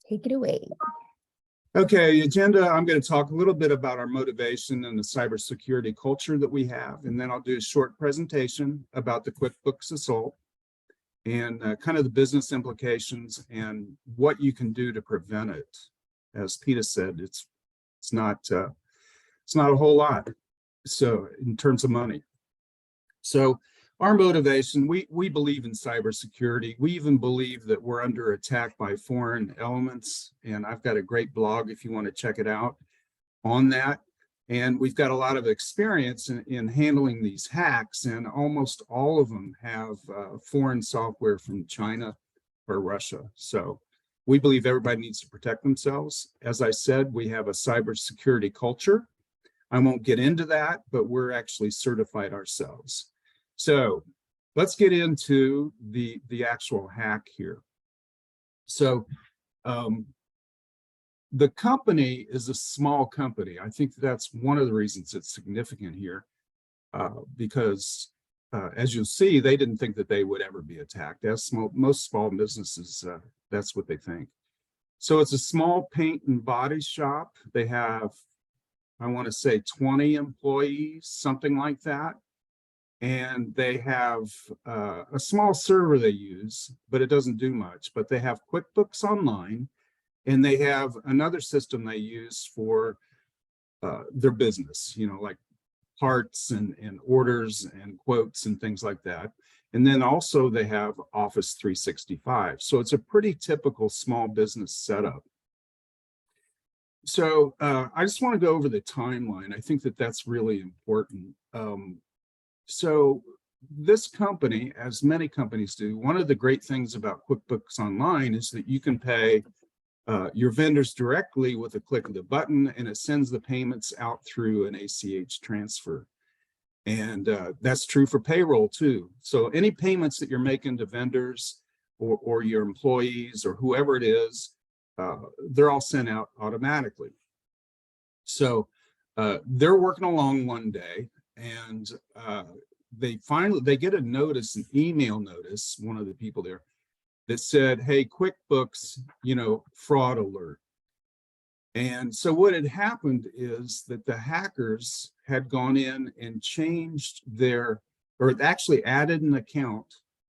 Take it away. Okay, agenda, I'm going to talk a little bit about our motivation and the cybersecurity culture that we have, and then I'll do a short presentation about the QuickBooks Assault and kind of the business implications and what you can do to prevent it. As Peter said, it's not a whole lot. So in terms of money. So our motivation, we believe in cybersecurity. We even believe that we're under attack by foreign elements. And I've got a great blog if you want to check it out on that. And we've got a lot of experience in handling these hacks, and almost all of them have foreign software from China or Russia. So we believe everybody needs to protect themselves. As I said, we have a cybersecurity culture. I won't get into that, but we're actually certified ourselves. So let's get into the actual hack here. So the company is a small company. I think that's one of the reasons it's significant here, because as you'll see, they didn't think that they would ever be attacked. As most small businesses, that's what they think. So it's a small paint and body shop. They have, I want to say 20 employees, something like that. And they have a small server they use, but it doesn't do much. But they have QuickBooks Online, and they have another system they use for their business, you know, like parts and orders and quotes and things like that. And then also they have Office 365. So it's a pretty typical small business setup. So I just want to go over the timeline. I think that that's really important. So this company, as many companies do, one of the great things about QuickBooks Online is that you can pay your vendors directly with a click of the button, and it sends the payments out through an ACH transfer. And that's true for payroll too. So any payments that you're making to vendors or your employees or whoever it is, they're all sent out automatically. So they're working along one day, and they get a notice, an email notice, one of the people there, that said, hey, QuickBooks, you know, fraud alert. And so what had happened is that the hackers had gone in and changed or actually added an account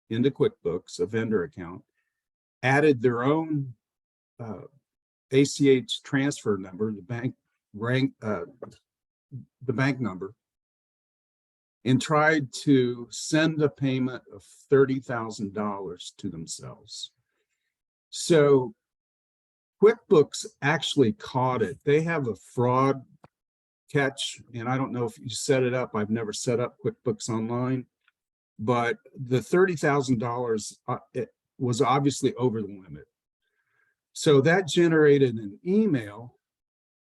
into QuickBooks, a vendor account, added their own ACH transfer number, the bank number, and tried to send a payment of $30,000 to themselves. So QuickBooks actually caught it. They have a fraud catch, and I don't know if you set it up. I've never set up QuickBooks Online, but the $30,000 it was obviously over the limit. So that generated an email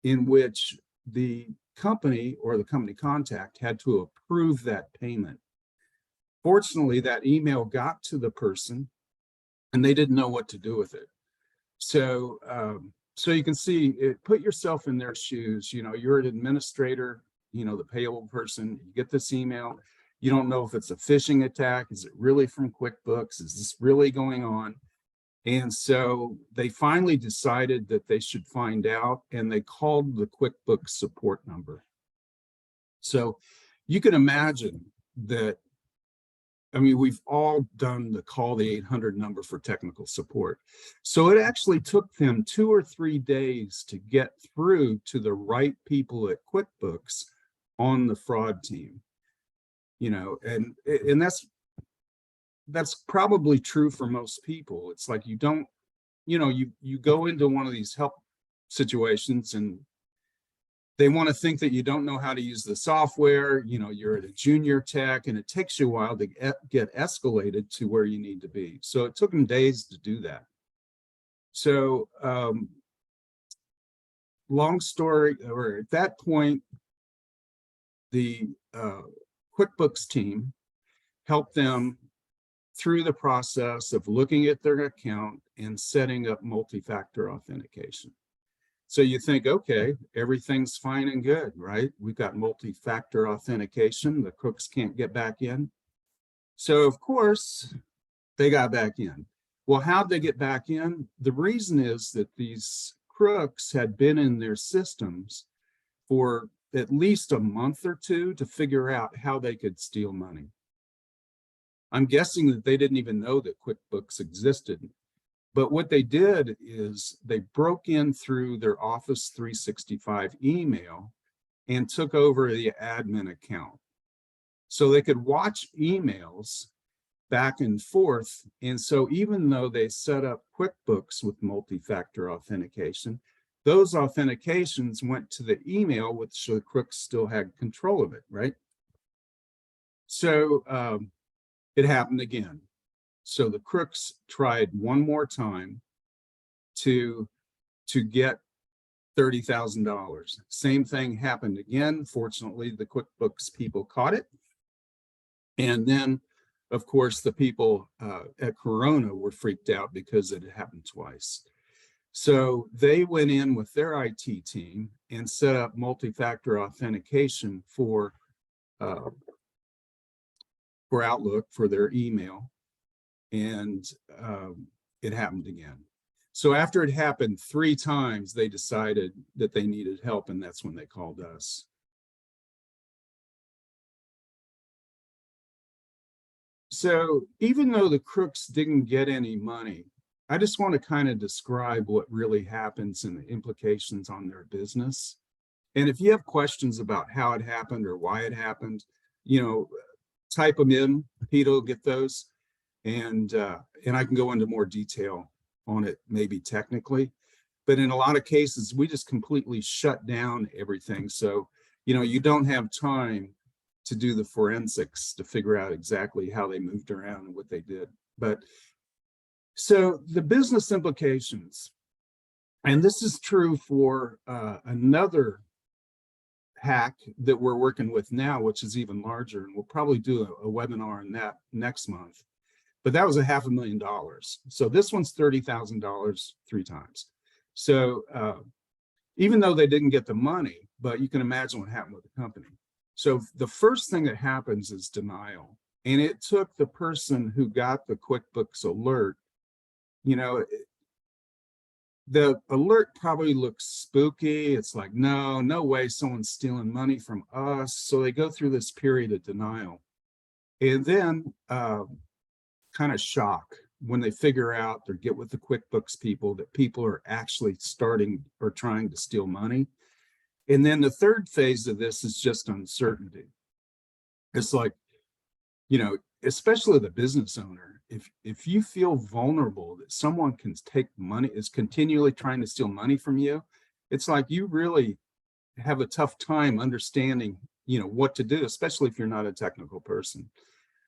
in which the company or the company contact had to approve that payment. Fortunately, that email got to the person and they didn't know what to do with it. So so you can see it, put yourself in their shoes. You know, you're an administrator, you know, the payable person, you get this email, you don't know if it's a phishing attack. Is it really from QuickBooks? Is this really going on? And so they finally decided that they should find out, and they called the QuickBooks support number. So you can imagine that, I mean, we've all done the call the 800 number for technical support. So it actually took them 2 or 3 days to get through to the right people at QuickBooks on the fraud team. You know, and that's probably true for most people. It's like you don't, you know, you go into one of these help situations and they want to think that you don't know how to use the software. You know, you're at a junior tech, and it takes you a while to get escalated to where you need to be. So it took them days to do that. So long story, or at that point, the QuickBooks team helped them through the process of looking at their account and setting up multi-factor authentication. So you think, okay, everything's fine and good, right? We've got multi-factor authentication. The crooks can't get back in. So of course, they got back in. Well, how'd they get back in? The reason is that these crooks had been in their systems for at least a month or two to figure out how they could steal money. I'm guessing that they didn't even know that QuickBooks existed. But what they did is they broke in through their Office 365 email and took over the admin account. So they could watch emails back and forth. And so even though they set up QuickBooks with multi-factor authentication, those authentications went to the email, which the crooks still had control of it, right? So it happened again. So the crooks tried one more time to get $30,000. Same thing happened again. Fortunately, the QuickBooks people caught it. And then, of course, the people at Corona were freaked out because it had happened twice. So they went in with their IT team and set up multi-factor authentication for Outlook, for their email. And it happened again. So after it happened 3 times, they decided that they needed help, and that's when they called us. So even though the crooks didn't get any money, I just want to kind of describe what really happens and the implications on their business. And if you have questions about how it happened or why it happened, type them in. Peter will get those. And I can go into more detail on it, maybe technically, but in a lot of cases, we just completely shut down everything. So, you don't have time to do the forensics to figure out exactly how they moved around and what they did. But so the business implications, and this is true for another hack that we're working with now, which is even larger, and we'll probably do a webinar on that next month. But that was $500,000. So this one's $30,000 3 times. So even though they didn't get the money, but you can imagine what happened with the company. So the first thing that happens is denial. And it took the person who got the QuickBooks alert, the alert probably looks spooky. It's like, no way someone's stealing money from us. So they go through this period of denial. And then kind of shock when they figure out or get with the QuickBooks people that people are actually starting or trying to steal money. And then the third phase of this is just uncertainty. It's like, especially the business owner, if you feel vulnerable that someone can take money, is continually trying to steal money from you, it's like you really have a tough time understanding, what to do, especially if you're not a technical person.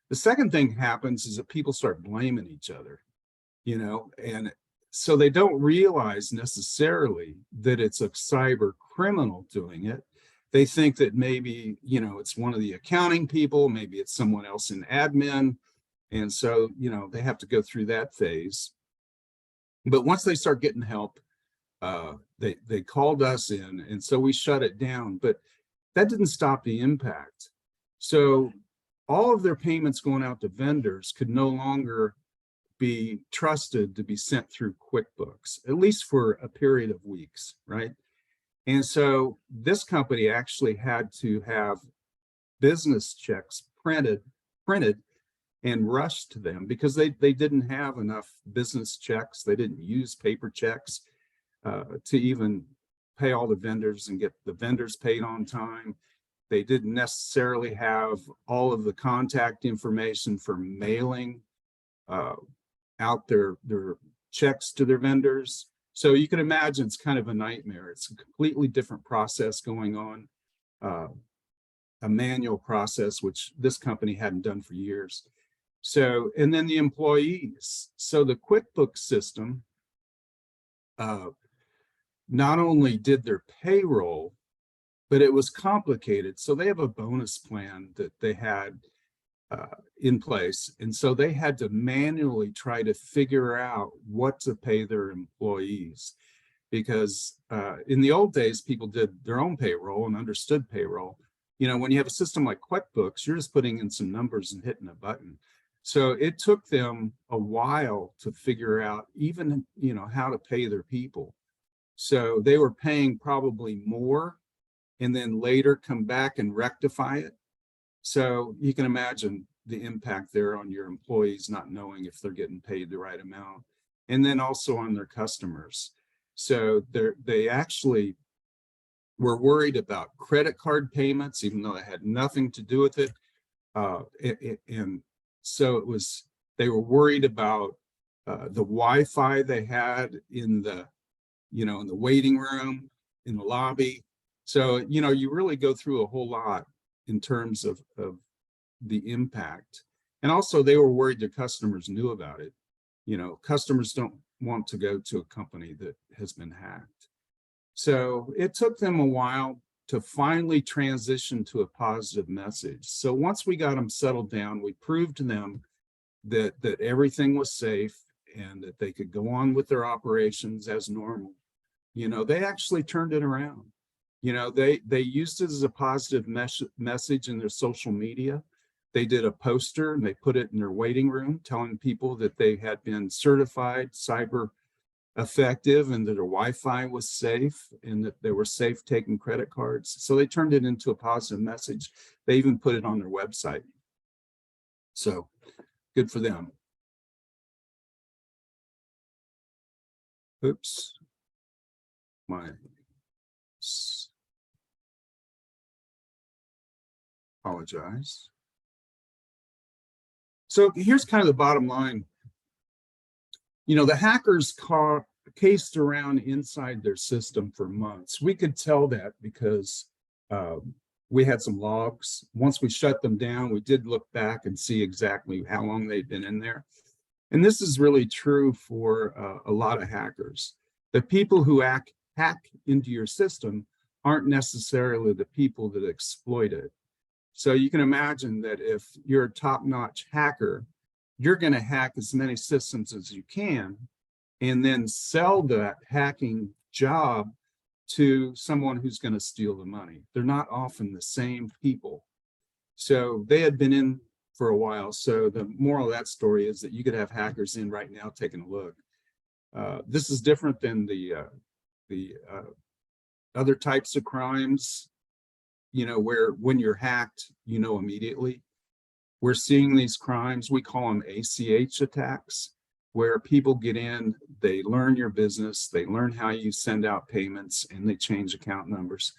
The second thing happens is that people start blaming each other, and so they don't realize necessarily that it's a cyber criminal doing it. They think that maybe, it's one of the accounting people, maybe it's someone else in admin. And so, they have to go through that phase. But once they start getting help, they called us in, and so we shut it down. But that didn't stop the impact. So all of their payments going out to vendors could no longer be trusted to be sent through QuickBooks, at least for a period of weeks, right? And so this company actually had to have business checks printed and rushed to them because they didn't have enough business checks. They didn't use paper checks to even pay all the vendors and get the vendors paid on time. They didn't necessarily have all of the contact information for mailing out their checks to their vendors. So you can imagine it's kind of a nightmare. It's a completely different process going on, a manual process, which this company hadn't done for years. So, and then the employees. So the QuickBooks system not only did their payroll, but it was complicated. So they have a bonus plan that they had in place. And so they had to manually try to figure out what to pay their employees. Because in the old days, people did their own payroll and understood payroll. When you have a system like QuickBooks, you're just putting in some numbers and hitting a button. So it took them a while to figure out even, how to pay their people. So they were paying probably more and then later come back and rectify it. So you can imagine the impact there on your employees not knowing if they're getting paid the right amount, and then also on their customers. So they actually were worried about credit card payments, even though it had nothing to do with it. And so they were worried about the Wi-Fi they had in the, in the waiting room, in the lobby. So, you really go through a whole lot in terms of the impact. And also they were worried their customers knew about it. Customers don't want to go to a company that has been hacked. So it took them a while to finally transition to a positive message. So once we got them settled down, we proved to them that everything was safe and that they could go on with their operations as normal. They actually turned it around. They used it as a positive message in their social media. They did a poster and they put it in their waiting room telling people that they had been certified cyber effective and that their Wi-Fi was safe and that they were safe taking credit cards. So they turned it into a positive message. They even put it on their website. So good for them. Oops. Apologize. So here's kind of the bottom line. The hackers cased around inside their system for months. We could tell that because we had some logs. Once we shut them down, we did look back and see exactly how long they'd been in there. And this is really true for a lot of hackers. The people who hack into your system aren't necessarily the people that exploit it. So you can imagine that if you're a top-notch hacker, you're going to hack as many systems as you can and then sell that hacking job to someone who's going to steal the money. They're not often the same people. So they had been in for a while. So the moral of that story is that you could have hackers in right now taking a look. This is different than the other types of crimes, where when you're hacked, immediately. We're seeing these crimes, we call them ACH attacks, where people get in, they learn your business, they learn how you send out payments, and they change account numbers.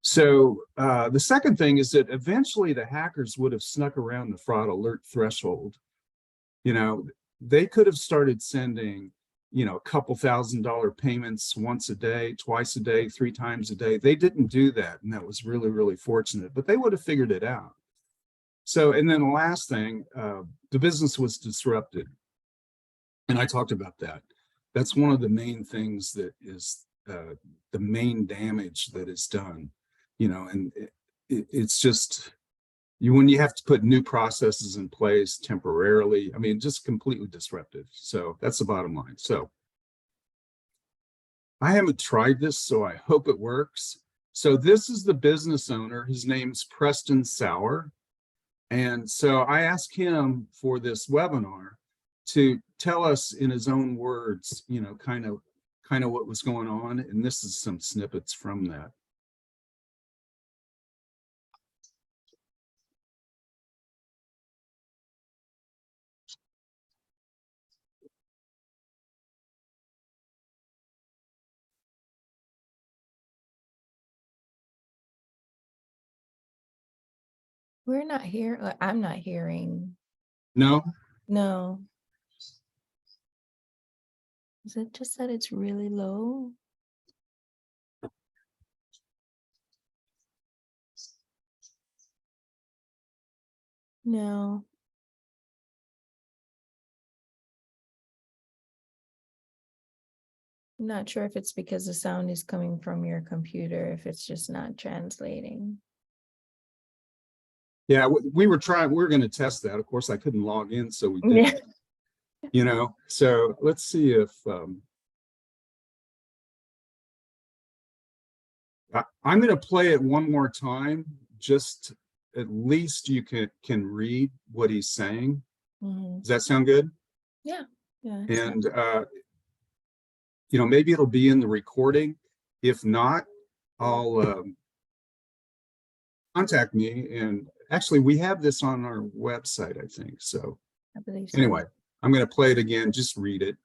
So the second thing is that eventually the hackers would have snuck around the fraud alert threshold. They could have started sending, a couple $1,000 payments once a day, twice a day, 3 times a day. They didn't do that, and that was really, really fortunate, but they would have figured it out. So, and then the last thing, the business was disrupted. And I talked about that. That's one of the main things that is the main damage that is done, and it's just, when you have to put new processes in place temporarily, just completely disruptive. So that's the bottom line. So I haven't tried this, so I hope it works. So this is the business owner. His name's Preston Sauer. And so I asked him for this webinar to tell us in his own words, kind of what was going on. And this is some snippets from that. We're not here. I'm not hearing. No? No. Is it just that it's really low? No. I'm not sure if it's because the sound is coming from your computer, if it's just not translating. Yeah, we were going to test that. Of course, I couldn't log in, so we didn't. So let's see if I'm going to play it one more time, just at least you can read what he's saying. Mhm. Does that sound good? Yeah. Yeah. And, maybe it'll be in the recording. If not, I'll contact me. And actually, we have this on our website, I think. So I believe so. anyway, I'm going to play it again. Just read it.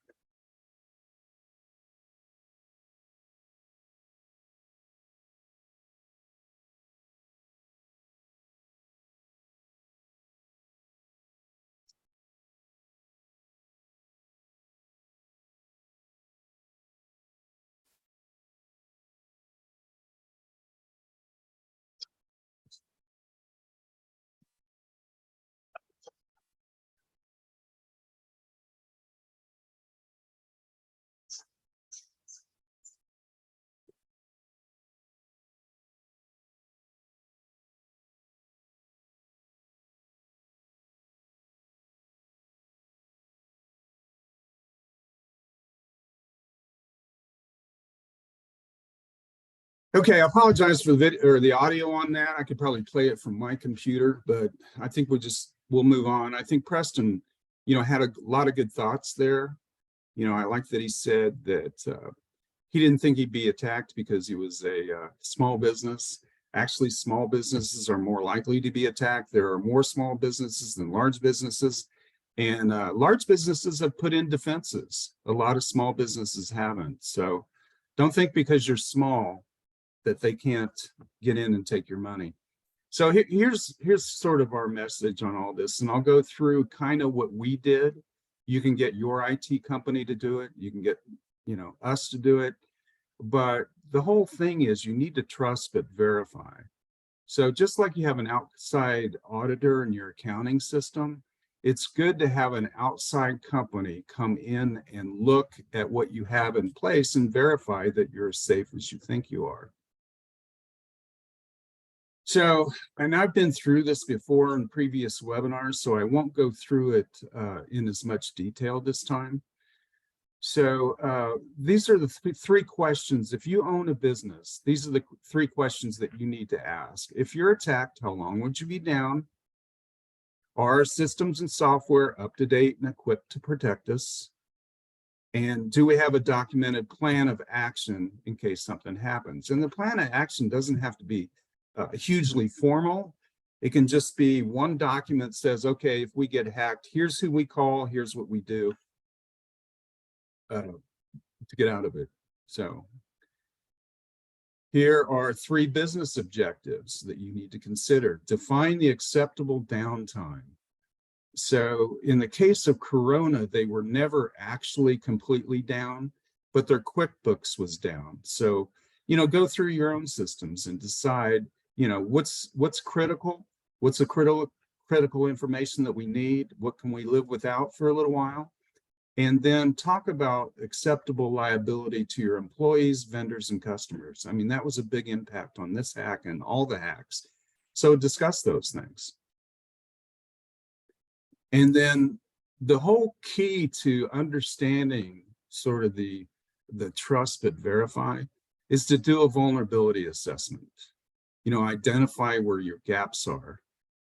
Okay, I apologize for the video or the audio on that. I could probably play it from my computer, but I think we'll move on. I think Preston, had a lot of good thoughts there. I like that he said that he didn't think he'd be attacked because he was a small business. Actually, small businesses are more likely to be attacked. There are more small businesses than large businesses, and large businesses have put in defenses. A lot of small businesses haven't. So don't think because you're small that they can't get in and take your money. So here's sort of our message on all this, and I'll go through kind of what we did. You can get your IT company to do it. You can get, us to do it. But the whole thing is you need to trust but verify. So just like you have an outside auditor in your accounting system, it's good to have an outside company come in and look at what you have in place and verify that you're as safe as you think you are. So, and I've been through this before in previous webinars, so I won't go through it in as much detail this time. So these are the three questions. If you own a business, these are the three questions that you need to ask. If you're attacked, how long would you be down? Are our systems and software up to date and equipped to protect us? And do we have a documented plan of action in case something happens? And the plan of action doesn't have to be hugely formal. It can just be one document says, okay, if we get hacked, here's who we call, here's what we do to get out of it. So here are 3 business objectives that you need to consider. Define the acceptable downtime. So in the case of Corona, they were never actually completely down, but their QuickBooks was down. So, go through your own systems and decide, what's critical, what's the critical information that we need, what can we live without for a little while, and then talk about acceptable liability to your employees, vendors, and customers. I mean, that was a big impact on this hack and all the hacks. So discuss those things. And then the whole key to understanding sort of the trust but verify is to do a vulnerability assessment. Identify where your gaps are,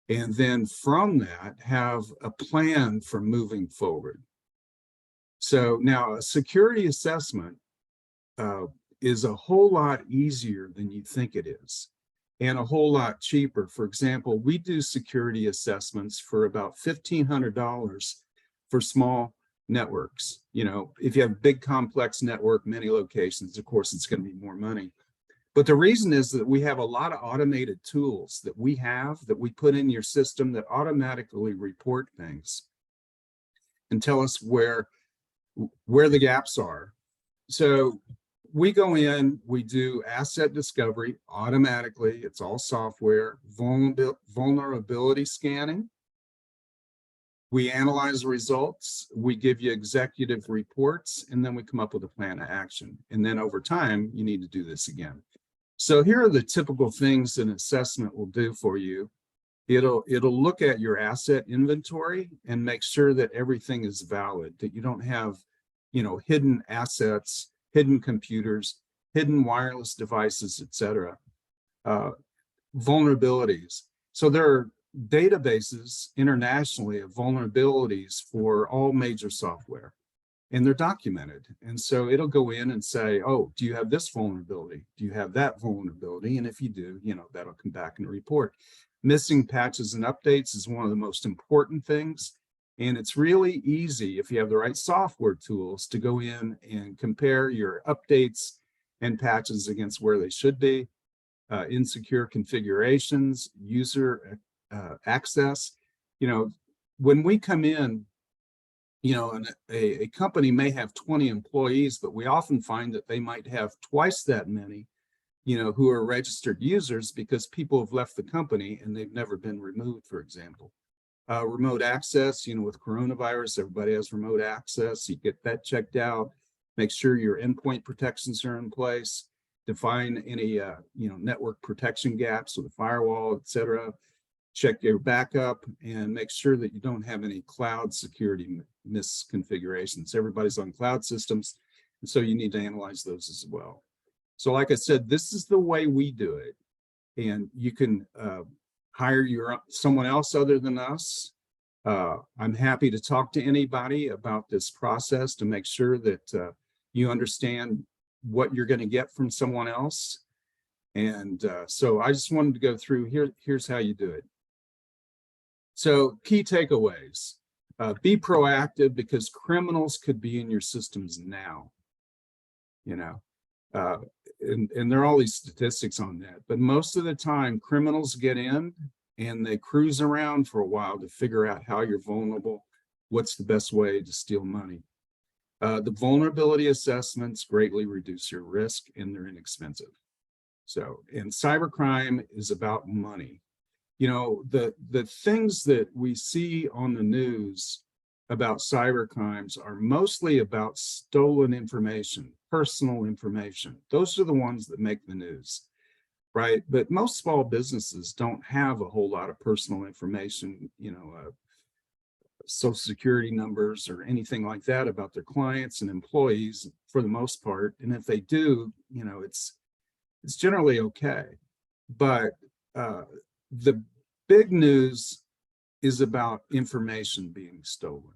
and then from that have a plan for moving forward. So now a security assessment is a whole lot easier than you think it is, and a whole lot cheaper. For example, we do security assessments for about $1,500 for small networks. If you have a big complex network, many locations, of course, it's going to be more money. But the reason is that we have a lot of automated tools that we put in your system that automatically report things and tell us where the gaps are. So we go in, we do asset discovery automatically. It's all software, vulnerability scanning. We analyze the results, we give you executive reports, and then we come up with a plan of action. And then over time, you need to do this again. So here are the typical things an assessment will do for you. It'll look at your asset inventory and make sure that everything is valid, that you don't have, hidden assets, hidden computers, hidden wireless devices, etc. Vulnerabilities. So there are databases internationally of vulnerabilities for all major software, and they're documented. And so it'll go in and say, oh, do you have this vulnerability? Do you have that vulnerability? And if you do, that'll come back in a report. Missing patches and updates is one of the most important things. And it's really easy, if you have the right software tools, to go in and compare your updates and patches against where they should be. Insecure configurations, user access. When we come in, and a company may have 20 employees, but we often find that they might have twice that many, who are registered users, because people have left the company and they've never been removed, for example. Remote access, with coronavirus, everybody has remote access. You get that checked out. Make sure your endpoint protections are in place. Define any, network protection gaps with a firewall, etc. Check your backup and make sure that you don't have any cloud security misconfigurations. Everybody's on cloud systems, and so you need to analyze those as well. So like I said, this is the way we do it. And you can hire someone else other than us. I'm happy to talk to anybody about this process to make sure that you understand what you're going to get from someone else. And so I just wanted to go through here's how you do it. So key takeaways: be proactive, because criminals could be in your systems now, and there are all these statistics on that, but most of the time criminals get in and they cruise around for a while to figure out how you're vulnerable, what's the best way to steal money. The vulnerability assessments greatly reduce your risk, and they're inexpensive. So, and cybercrime is about money. The things that we see on the news about cybercrimes are mostly about stolen information, personal information. Those are the ones that make the news, right? But most small businesses don't have a whole lot of personal information, social security numbers or anything like that about their clients and employees for the most part. And if they do, it's generally okay. But the big news is about information being stolen.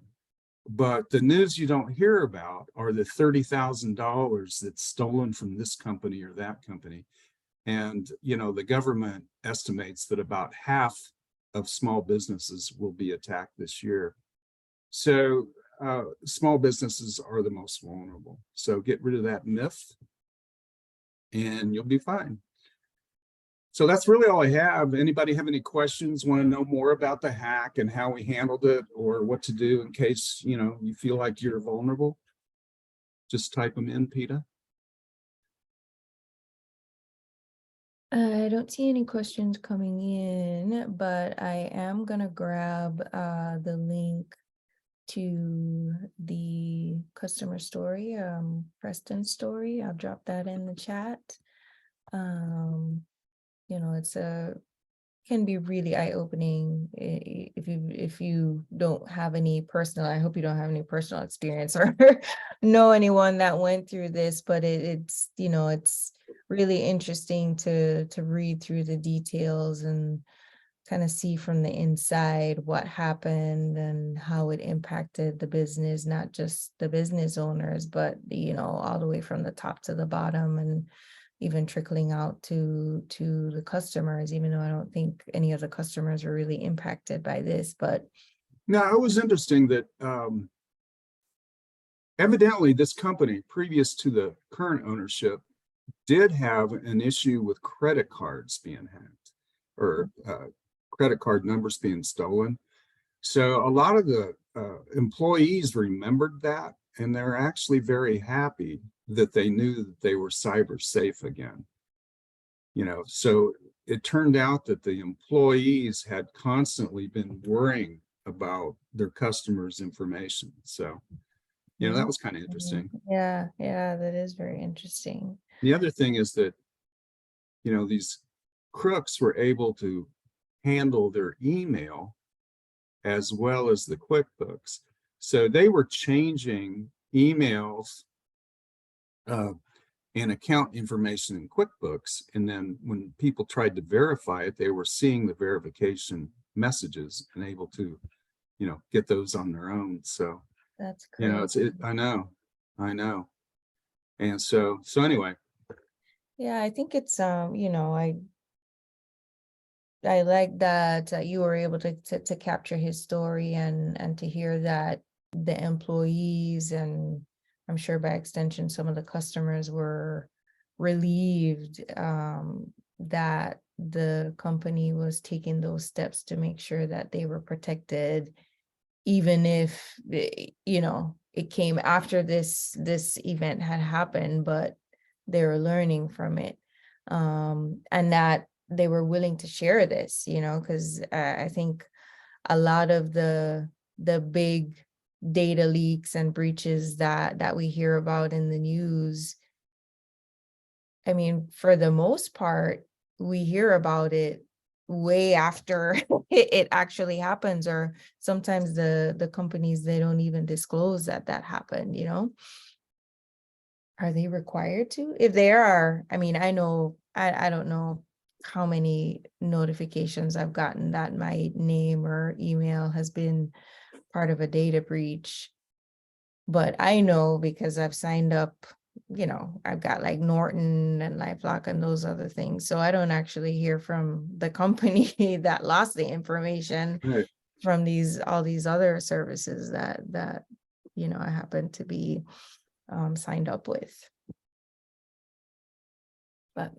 But the news you don't hear about are the $30,000 that's stolen from this company or that company. And, the government estimates that about half of small businesses will be attacked this year. So small businesses are the most vulnerable. So get rid of that myth and you'll be fine. So that's really all I have. Anybody have any questions, want to know more about the hack and how we handled it, or what to do in case, you feel like you're vulnerable? Just type them in, Peter. I don't see any questions coming in, but I am going to grab the link to the customer story, Preston's story. I'll drop that in the chat. It's can be really eye-opening if you don't have any personal, I hope you don't have any personal experience or know anyone that went through this, but it's really interesting to read through the details and kind of see from the inside what happened and how it impacted the business, not just the business owners, but all the way from the top to the bottom, and even trickling out to the customers, even though I don't think any of the customers are really impacted by this. But now, it was interesting that evidently this company, previous to the current ownership, did have an issue with credit cards being hacked, or credit card numbers being stolen. So a lot of the employees remembered that, and they're actually very happy that they knew that they were cyber safe again. So it turned out that the employees had constantly been worrying about their customers' information. So, that was kind of interesting. Yeah, that is very interesting. The other thing is that, these crooks were able to handle their email as well as the QuickBooks. So they were changing emails and account information in QuickBooks. And then when people tried to verify it, they were seeing the verification messages and able to, get those on their own. So, That's crazy. I know. And so anyway, Yeah, I think it's I like that you were able to capture his story and to hear that the employees, and I'm sure by extension some of the customers, were relieved that the company was taking those steps to make sure that they were protected, even if it came after this event had happened, but they were learning from it, and that they were willing to share this, because I think a lot of the big data leaks and breaches that we hear about in the news, I mean, for the most part, we hear about it way after it actually happens, or sometimes the companies, they don't even disclose that happened. Are they required to? If they are, I mean, I know, I don't know how many notifications I've gotten that my name or email has been part of a data breach. But I know because I've signed up, I've got like Norton and LifeLock and those other things. So I don't actually hear from the company that lost the information right. from all these other services that I happen to be signed up with. But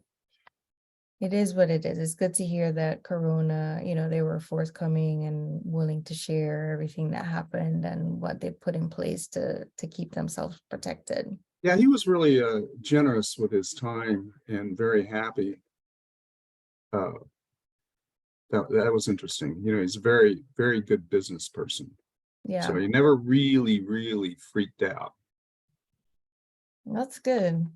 it is what it is. It's good to hear that Corona, they were forthcoming and willing to share everything that happened and what they put in place to keep themselves protected. Yeah, he was really generous with his time and very happy. That was interesting. He's a very, very good business person. So Yeah, he never really, really freaked out. that's good.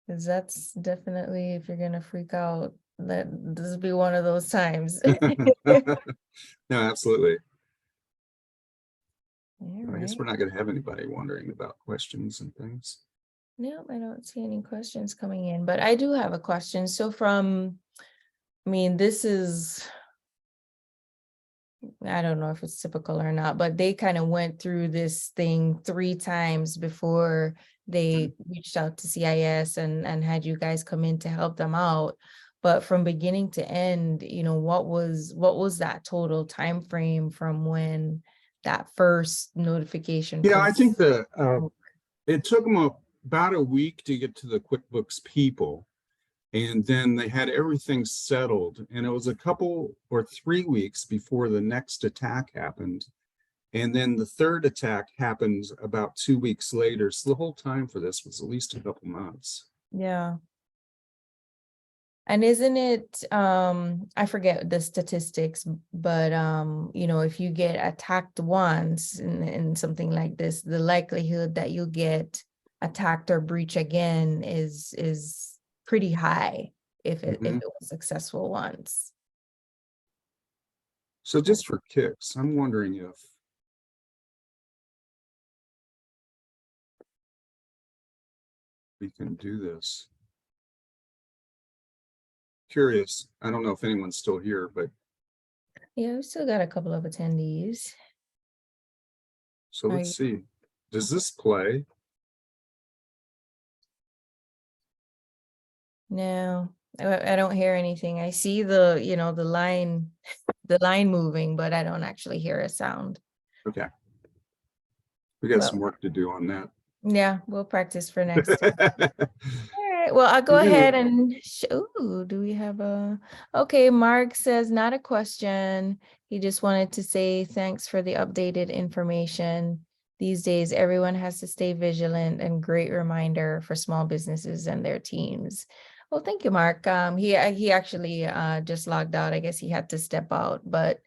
Because that's definitely, if you're gonna freak out, this will be one of those times. No, absolutely. All I guess right. we're not going to have anybody wondering about questions and things. No, I don't see any questions coming in, but I do have a question. So I mean, this is, I don't know if it's typical or not, but they kind of went through this thing 3 times before they reached out to CIS and had you guys come in to help them out. But from beginning to end, what was that total time frame from when that first notification Yeah, come? I think it took them about a week to get to the QuickBooks people, and then they had everything settled. And it was a couple or 3 weeks before the next attack happened. And then the third attack happened about 2 weeks later. So the whole time for this was at least a couple months. Yeah. And isn't it, I forget the statistics, but if you get attacked once in something like this, the likelihood that you'll get attacked or breach again is pretty high if it was successful once. So just for kicks, I'm wondering if we can do this. Curious. I don't know if anyone's still here, but Yeah, we still got a couple of attendees. so Are let's you? see. Does this play? No, I don't hear anything. I see the line moving, but I don't actually hear a sound. Okay. We got some Well, work to do on that. yeah, we'll practice for next time. All right, well, I'll go ahead and ooh, do we have okay, Mark says not a question. He just wanted to say thanks for the updated information. These days, everyone has to stay vigilant, and great reminder for small businesses and their teams. Well, thank you, Mark. He actually just logged out. I guess he had to step out, but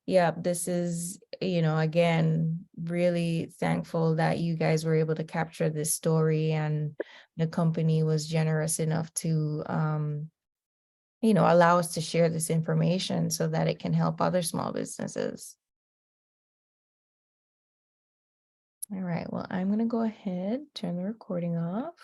yeah, this is, again, really thankful that you guys were able to capture this story, and the company was generous enough to, allow us to share this information so that it can help other small businesses. All right, well, I'm going to go ahead, turn the recording off.